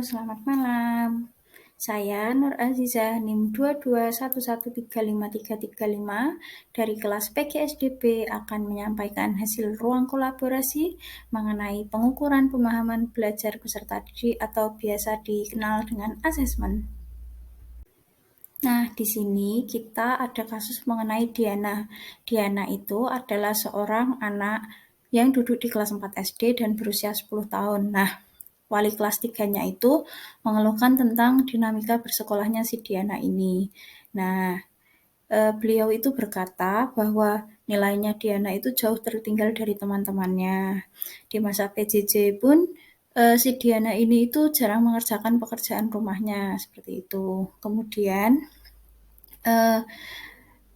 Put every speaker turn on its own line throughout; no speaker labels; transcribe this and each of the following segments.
selamat malam. Saya Nur Azizah NIM 221135335 dari kelas PGSDB akan menyampaikan hasil ruang kolaborasi mengenai pengukuran pemahaman belajar peserta didik atau biasa dikenal dengan asesmen. Nah, di sini kita ada kasus mengenai Diana. Diana itu adalah seorang anak yang duduk di kelas 4 SD dan berusia 10 tahun. Nah, wali kelas 3-nya itu mengeluhkan tentang dinamika bersekolahnya si Diana ini. Nah, beliau itu berkata bahwa nilainya Diana itu jauh tertinggal dari teman-temannya. Di masa PJJ pun si Diana ini itu jarang mengerjakan pekerjaan rumahnya, seperti itu. Kemudian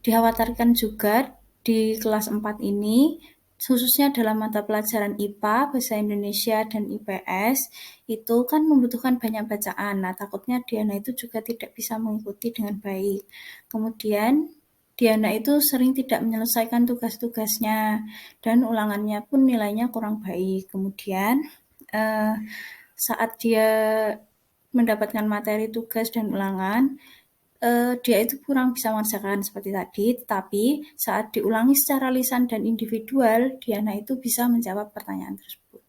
dikhawatirkan juga di kelas 4 ini, khususnya dalam mata pelajaran IPA, Bahasa Indonesia, dan IPS, itu kan membutuhkan banyak bacaan. Nah, takutnya Diana itu juga tidak bisa mengikuti dengan baik. Kemudian, Diana itu sering tidak menyelesaikan tugas-tugasnya, dan ulangannya pun nilainya kurang baik. Kemudian, saat dia mendapatkan materi tugas dan ulangan, dia itu kurang bisa mengerjakan seperti tadi, tapi saat diulangi secara lisan dan individual, Diana itu bisa menjawab pertanyaan tersebut.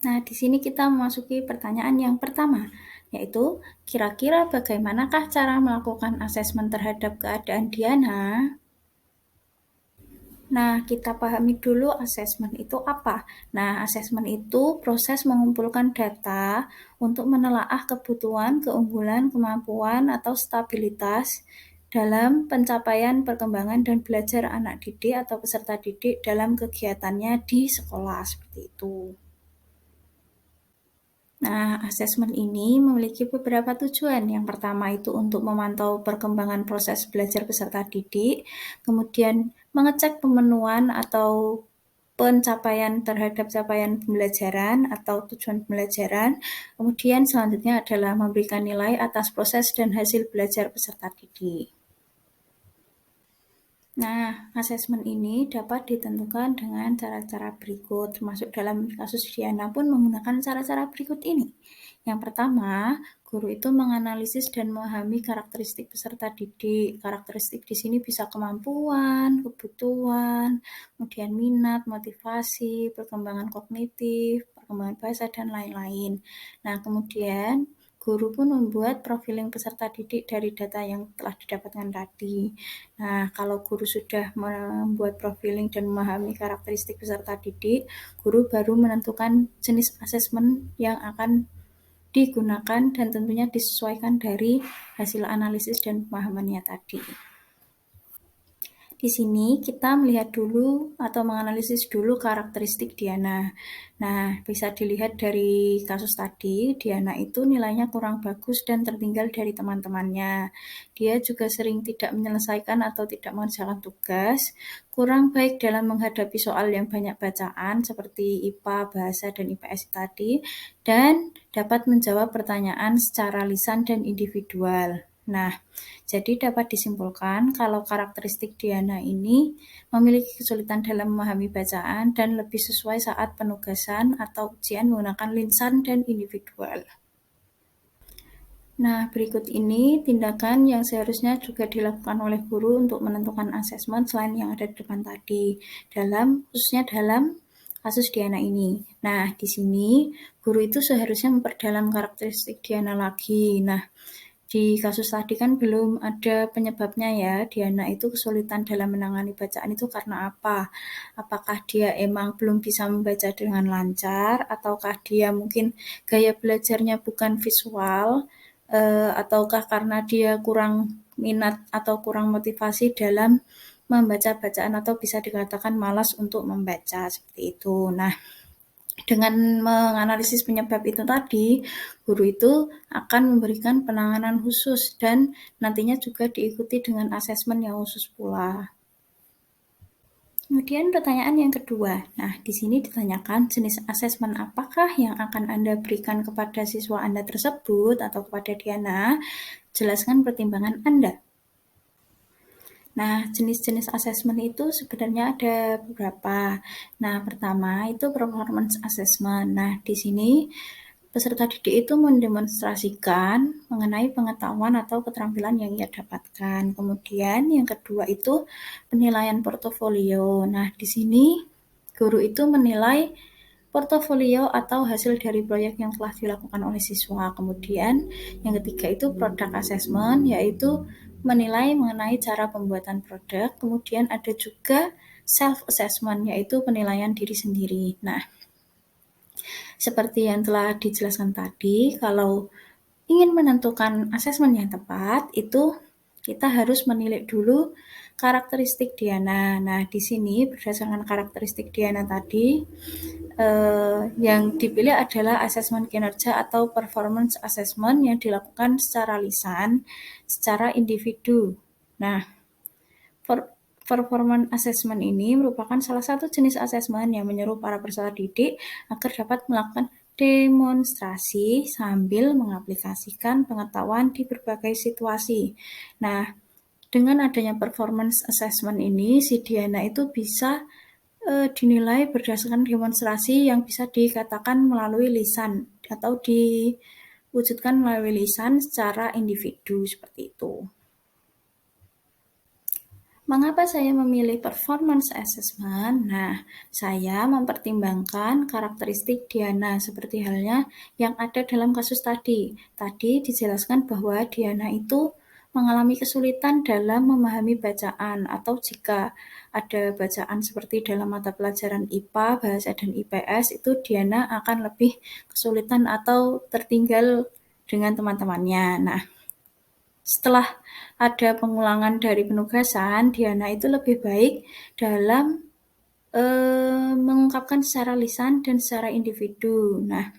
Nah, di sini kita memasuki pertanyaan yang pertama, yaitu kira-kira bagaimanakah cara melakukan asesmen terhadap keadaan Diana? Nah, kita pahami dulu asesmen itu apa. Nah, asesmen itu proses mengumpulkan data untuk menelaah kebutuhan, keunggulan, kemampuan, atau stabilitas dalam pencapaian perkembangan dan belajar anak didik atau peserta didik dalam kegiatannya di sekolah, seperti itu. Nah, asesmen ini memiliki beberapa tujuan. Yang pertama itu untuk memantau perkembangan proses belajar peserta didik, kemudian mengecek pemenuhan atau pencapaian terhadap capaian pembelajaran atau tujuan pembelajaran, kemudian selanjutnya adalah memberikan nilai atas proses dan hasil belajar peserta didik. Nah, asesmen ini dapat ditentukan dengan cara-cara berikut, termasuk dalam kasus Diana pun menggunakan cara-cara berikut ini. Yang pertama, guru itu menganalisis dan memahami karakteristik peserta didik. Karakteristik di sini bisa kemampuan, kebutuhan, kemudian minat, motivasi, perkembangan kognitif, perkembangan bahasa, dan lain-lain. Nah, kemudian guru pun membuat profiling peserta didik dari data yang telah didapatkan tadi. Nah, kalau guru sudah membuat profiling dan memahami karakteristik peserta didik, guru baru menentukan jenis asesmen yang akan digunakan dan tentunya disesuaikan dari hasil analisis dan pemahamannya tadi. Di sini kita melihat dulu atau menganalisis dulu karakteristik Diana. Nah, bisa dilihat dari kasus tadi, Diana itu nilainya kurang bagus dan tertinggal dari teman-temannya. Dia juga sering tidak menyelesaikan atau tidak mengerjakan tugas, kurang baik dalam menghadapi soal yang banyak bacaan seperti IPA, Bahasa, dan IPS tadi, dan dapat menjawab pertanyaan secara lisan dan individual. Nah, jadi dapat disimpulkan kalau karakteristik Diana ini memiliki kesulitan dalam memahami bacaan dan lebih sesuai saat penugasan atau ujian menggunakan lisan dan individual. Nah, berikut ini tindakan yang seharusnya juga dilakukan oleh guru untuk menentukan asesmen selain yang ada di depan tadi, khususnya dalam kasus Diana ini. Nah, di sini guru itu seharusnya memperdalam karakteristik Diana lagi. Nah, di kasus tadi kan belum ada penyebabnya ya, Diana itu kesulitan dalam menangani bacaan itu karena apa? Apakah dia emang belum bisa membaca dengan lancar, ataukah dia mungkin gaya belajarnya bukan visual, ataukah karena dia kurang minat atau kurang motivasi dalam membaca bacaan atau bisa dikatakan malas untuk membaca, seperti itu. Nah, dengan menganalisis penyebab itu tadi, guru itu akan memberikan penanganan khusus dan nantinya juga diikuti dengan asesmen yang khusus pula. Kemudian pertanyaan yang kedua. Nah, di sini ditanyakan jenis asesmen apakah yang akan Anda berikan kepada siswa Anda tersebut atau kepada Diana. Jelaskan pertimbangan Anda. Nah, jenis-jenis asesmen itu sebenarnya ada beberapa. Nah, pertama itu performance assessment. Nah, di sini peserta didik itu mendemonstrasikan mengenai pengetahuan atau keterampilan yang ia dapatkan. Kemudian yang kedua itu penilaian portofolio. Nah, di sini guru itu menilai portofolio atau hasil dari proyek yang telah dilakukan oleh siswa. Kemudian yang ketiga itu product assessment, yaitu menilai mengenai cara pembuatan produk. Kemudian ada juga self assessment, yaitu penilaian diri sendiri. Nah, seperti yang telah dijelaskan tadi, kalau ingin menentukan asesmen yang tepat, itu kita harus menilik dulu karakteristik Diana. Nah, di sini berdasarkan karakteristik Diana tadi, yang dipilih adalah asesmen kinerja atau performance assessment yang dilakukan secara lisan, secara individu. Nah, performance assessment ini merupakan salah satu jenis asesmen yang menyeru para peserta didik agar dapat melakukan demonstrasi sambil mengaplikasikan pengetahuan di berbagai situasi. Nah, dengan adanya performance assessment ini, si Diana itu bisa dinilai berdasarkan demonstrasi yang bisa dikatakan melalui lisan atau diwujudkan melalui lisan secara individu seperti itu. Mengapa saya memilih performance assessment? Nah, saya mempertimbangkan karakteristik Diana seperti halnya yang ada dalam kasus tadi. Tadi dijelaskan bahwa Diana itu mengalami kesulitan dalam memahami bacaan, atau jika ada bacaan seperti dalam mata pelajaran IPA, Bahasa, dan IPS, itu Diana akan lebih kesulitan atau tertinggal dengan teman-temannya. Nah, setelah ada pengulangan dari penugasan, Diana itu lebih baik dalam mengungkapkan secara lisan dan secara individu. Nah,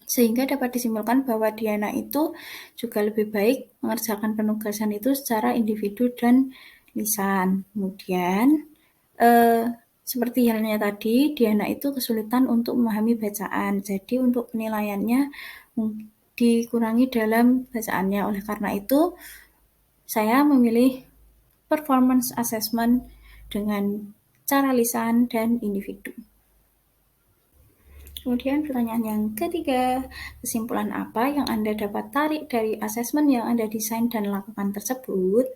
sehingga dapat disimpulkan bahwa Diana itu juga lebih baik mengerjakan penugasan itu secara individu dan lisan. Kemudian, seperti halnya tadi, Diana itu kesulitan untuk memahami bacaan. Jadi untuk penilaiannya dikurangi dalam bacaannya. Oleh karena itu, saya memilih performance assessment dengan cara lisan dan individu. Kemudian pertanyaan yang ketiga, kesimpulan apa yang Anda dapat tarik dari asesmen yang Anda desain dan lakukan tersebut?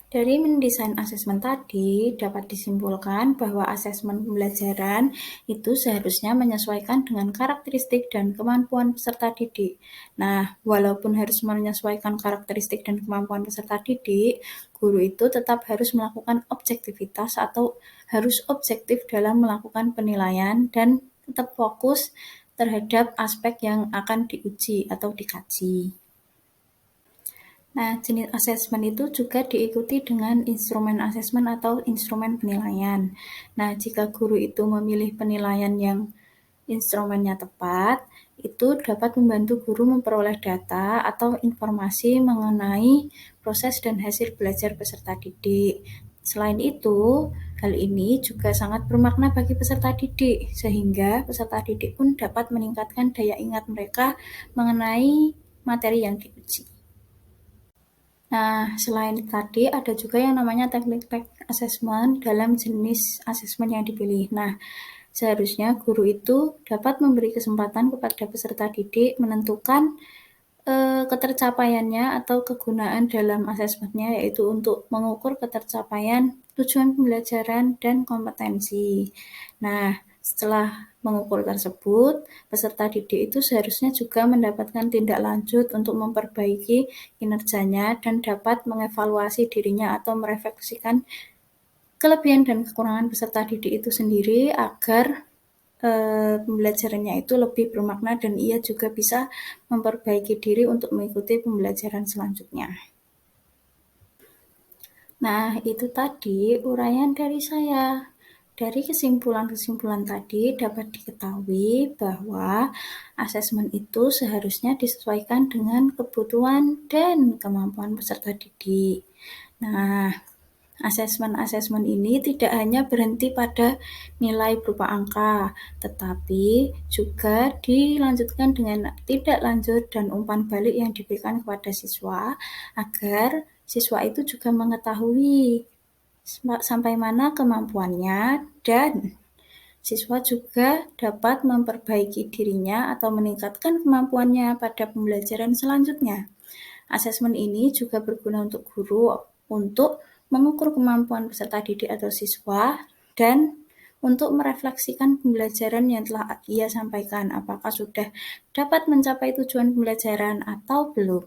Dari mendesain asesmen tadi, dapat disimpulkan bahwa asesmen pembelajaran itu seharusnya menyesuaikan dengan karakteristik dan kemampuan peserta didik. Nah, walaupun harus menyesuaikan karakteristik dan kemampuan peserta didik, guru itu tetap harus melakukan objektivitas atau harus objektif dalam melakukan penilaian dan tetap fokus terhadap aspek yang akan diuji atau dikaji. Nah, jenis asesmen itu juga diikuti dengan instrumen asesmen atau instrumen penilaian. Nah, jika guru itu memilih penilaian yang instrumennya tepat, itu dapat membantu guru memperoleh data atau informasi mengenai proses dan hasil belajar peserta didik. Selain itu, hal ini juga sangat bermakna bagi peserta didik, sehingga peserta didik pun dapat meningkatkan daya ingat mereka mengenai materi yang diuji. Nah, selain tadi ada juga yang namanya teknik assessment dalam jenis asesmen yang dipilih. Nah, seharusnya guru itu dapat memberi kesempatan kepada peserta didik menentukan ketercapaiannya atau kegunaan dalam asesmennya, yaitu untuk mengukur ketercapaian tujuan pembelajaran dan kompetensi. Nah, setelah mengukur tersebut, peserta didik itu seharusnya juga mendapatkan tindak lanjut untuk memperbaiki kinerjanya dan dapat mengevaluasi dirinya atau merefleksikan kelebihan dan kekurangan peserta didik itu sendiri agar pembelajarannya itu lebih bermakna dan ia juga bisa memperbaiki diri untuk mengikuti pembelajaran selanjutnya. Nah, itu tadi uraian dari saya. Dari kesimpulan-kesimpulan tadi dapat diketahui bahwa asesmen itu seharusnya disesuaikan dengan kebutuhan dan kemampuan peserta didik. Nah, asesmen-asesmen ini tidak hanya berhenti pada nilai berupa angka, tetapi juga dilanjutkan dengan tindak lanjut dan umpan balik yang diberikan kepada siswa, agar siswa itu juga mengetahui sampai mana kemampuannya dan Siswa juga dapat memperbaiki dirinya atau meningkatkan kemampuannya pada pembelajaran selanjutnya. Asesmen ini juga berguna untuk guru untuk mengukur kemampuan peserta didik atau siswa dan untuk merefleksikan pembelajaran yang telah ia sampaikan, apakah sudah dapat mencapai tujuan pembelajaran atau belum.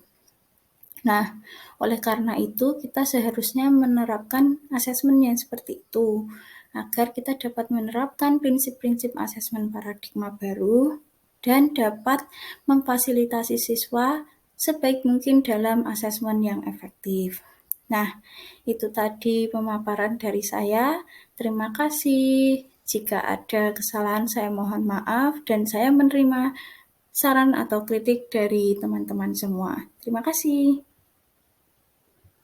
Nah, oleh karena itu kita seharusnya menerapkan asesmen yang seperti itu, agar kita dapat menerapkan prinsip-prinsip asesmen paradigma baru dan dapat memfasilitasi siswa sebaik mungkin dalam asesmen yang efektif. Nah, itu tadi pemaparan dari saya. Terima kasih. Jika ada kesalahan, saya mohon maaf, dan saya menerima saran atau kritik dari teman-teman semua. Terima kasih.